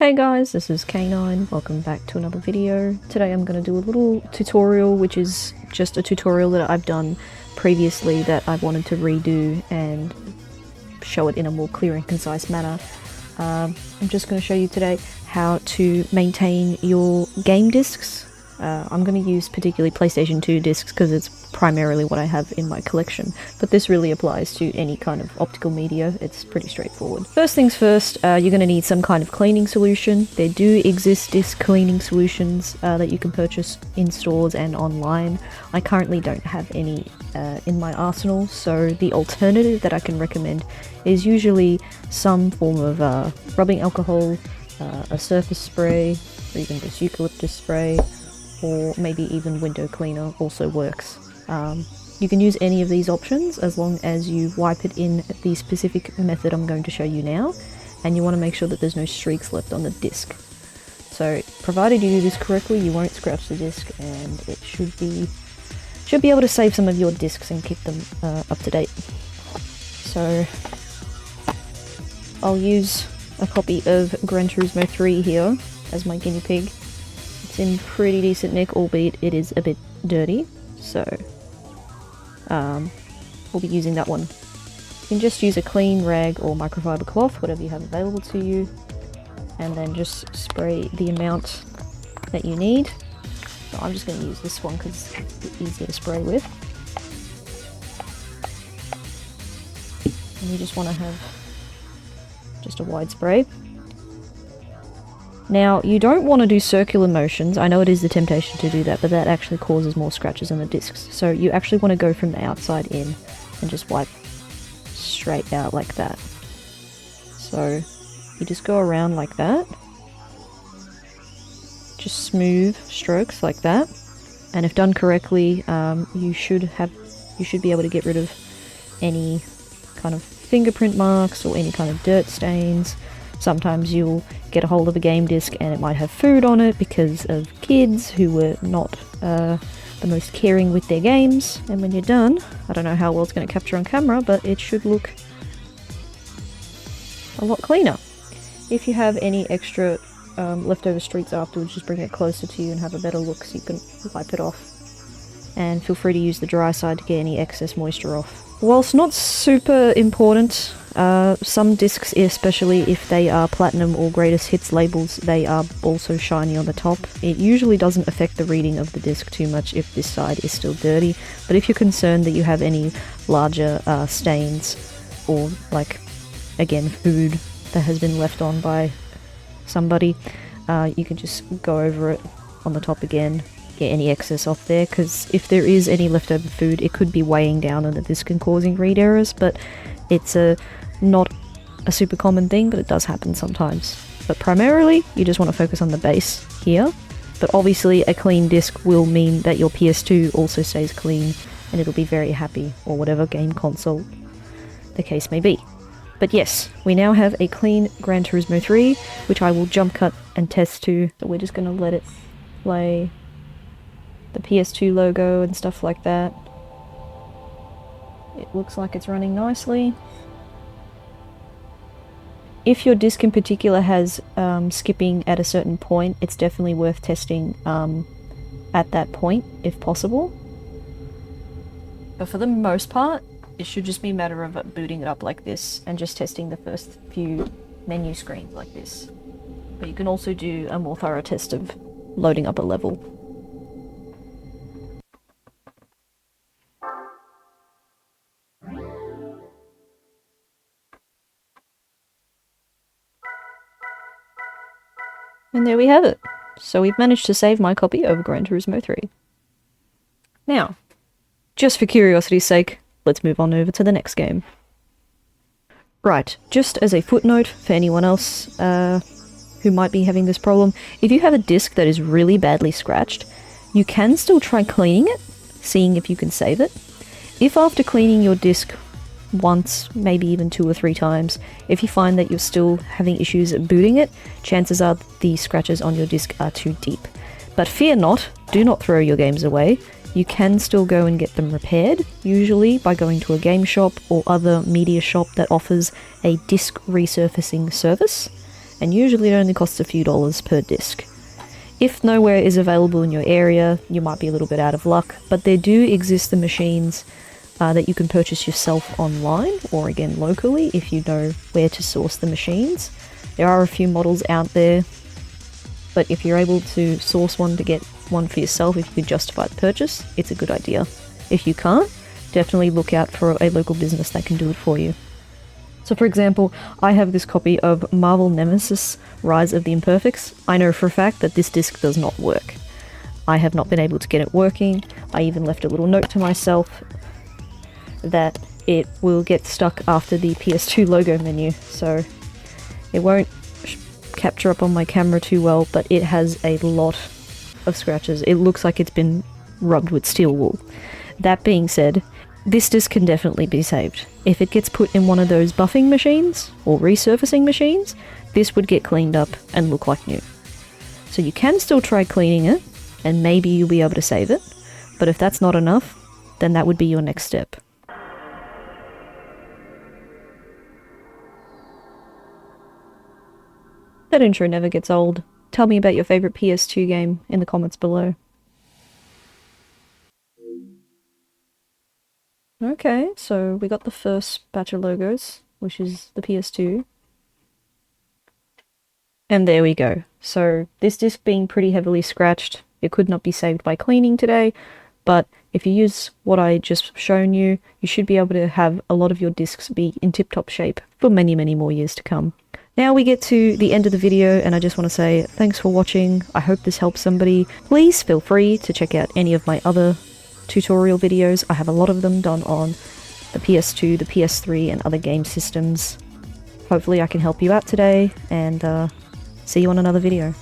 Hey guys, this is K9, welcome back to another video. Today I'm going to do a little tutorial, which is just a tutorial that I've done previously that I wanted to redo and show it in a more clear and concise manner. I'm just going to show you today how to maintain your game discs. I'm going to use particularly PlayStation 2 discs because it's primarily what I have in my collection, but this really applies to any kind of optical media. It's pretty straightforward. First things first, you're going to need some kind of cleaning solution. There do exist disc cleaning solutions that you can purchase in stores and online. I currently don't have any in my arsenal, so the alternative that I can recommend is usually some form of rubbing alcohol, a surface spray, or even just eucalyptus spray, or maybe even window cleaner also works. You can use any of these options as long as you wipe it in the specific method I'm going to show you now, and you want to make sure that there's no streaks left on the disc. So provided you do this correctly, you won't scratch the disc, and it should be able to save some of your discs and keep them up to date. So I'll use a copy of Gran Turismo 3 here as my guinea pig. It's in pretty decent nick, albeit it is a bit dirty, so we'll be using that one. You can just use a clean rag or microfiber cloth, whatever you have available to you, and then just spray the amount that you need. So I'm just going to use this one because it's easier to spray with. And you just want to have just a wide spray. Now, you don't want to do circular motions. I know it is the temptation to do that, but that actually causes more scratches on the discs. So you actually want to go from the outside in and just wipe straight out like that. So you just go around like that. Just smooth strokes like that. And if done correctly, you should be able to get rid of any kind of fingerprint marks or any kind of dirt stains. Sometimes you'll get a hold of a game disc and it might have food on it because of kids who were not the most caring with their games. And when you're done, I don't know how well it's going to capture on camera, but it should look a lot cleaner. If you have any extra leftover streaks afterwards, just bring it closer to you and have a better look so you can wipe it off. And feel free to use the dry side to get any excess moisture off. Whilst not super important, some discs, especially if they are platinum or greatest hits labels, they are also shiny on the top. It usually doesn't affect the reading of the disc too much if this side is still dirty, but if you're concerned that you have any larger stains or, like, again, food that has been left on by somebody, you can just go over it on the top again, get any excess off there, because if there is any leftover food, it could be weighing down on the disc and causing read errors, but it's not a super common thing, but it does happen sometimes. But primarily, you just want to focus on the base here, but obviously a clean disc will mean that your PS2 also stays clean, and it'll be very happy, or whatever game console the case may be. But yes, we now have a clean Gran Turismo 3, which I will jump cut and test to, so we're just going to let it play the PS2 logo and stuff like that. It looks like it's running nicely. If your disc in particular has skipping at a certain point, it's definitely worth testing at that point, if possible. But for the most part, it should just be a matter of booting it up like this and just testing the first few menu screens like this. But you can also do a more thorough test of loading up a level. And there we have it. So we've managed to save my copy of Gran Turismo 3. Now, just for curiosity's sake, let's move on over to the next game. Right, just as a footnote for anyone else who might be having this problem, if you have a disc that is really badly scratched, you can still try cleaning it, seeing if you can save it. If after cleaning your disc once, maybe even 2 or 3 times, if you find that you're still having issues booting it, chances are the scratches on your disc are too deep. But fear not, do not throw your games away. You can still go and get them repaired, usually by going to a game shop or other media shop that offers a disc resurfacing service. and usually it only costs a few dollars per disc. If nowhere is available in your area, you might be a little bit out of luck, but there do exist the machines that you can purchase yourself online, or again locally, if you know where to source the machines. There are a few models out there, but if you're able to source one to get one for yourself, if you can justify the purchase, it's a good idea. If you can't, definitely look out for a local business that can do it for you. So for example, I have this copy of Marvel Nemesis Rise of the Imperfects. I know for a fact that this disc does not work. I have not been able to get it working. I even left a little note to myself that it will get stuck after the PS2 logo menu, so it won't capture up on my camera too well, but it has a lot of scratches. It looks like it's been rubbed with steel wool. That being said, this disc can definitely be saved. If it gets put in one of those buffing machines or resurfacing machines, this would get cleaned up and look like new. So you can still try cleaning it, and maybe you'll be able to save it, but if that's not enough, then that would be your next step. That intro never gets old. Tell me about your favourite PS2 game in the comments below. Okay, so we got the first batch of logos, which is the PS2. And there we go. So this disc being pretty heavily scratched, it could not be saved by cleaning today, but if you use what I just shown you, you should be able to have a lot of your discs be in tip-top shape for many, many more years to come. Now we get to the end of the video, and I just want to say thanks for watching. I hope this helps somebody. Please feel free to check out any of my other tutorial videos. I have a lot of them done on the PS2, the PS3, and other game systems. Hopefully I can help you out today, and see you on another video.